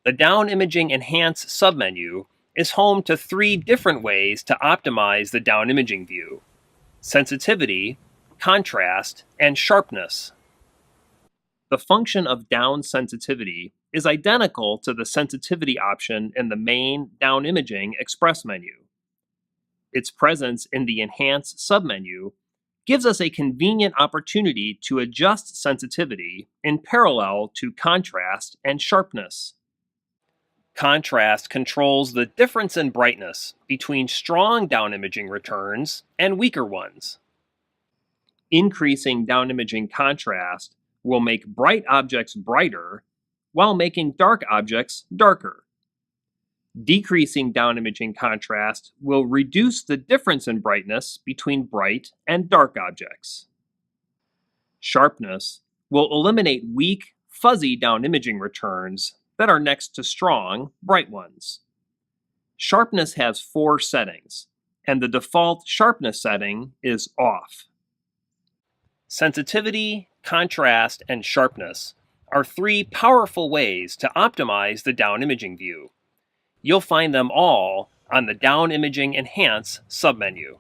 The Down Imaging Enhance submenu is home to 3 different ways to optimize the down imaging view: sensitivity, contrast, and sharpness. The function of down sensitivity is identical to the sensitivity option in the main Down Imaging Express menu. Its presence in the Enhance submenu gives us a convenient opportunity to adjust sensitivity in parallel to contrast and sharpness. Contrast controls the difference in brightness between strong down imaging returns and weaker ones. Increasing down imaging contrast will make bright objects brighter while making dark objects darker. Decreasing down imaging contrast will reduce the difference in brightness between bright and dark objects. Sharpness will eliminate weak, fuzzy down imaging returns that are next to strong, bright ones. Sharpness has 4 settings, and the default sharpness setting is off. Sensitivity, contrast, and sharpness are 3 powerful ways to optimize the down imaging view. You'll find them all on the Down Imaging Enhance submenu.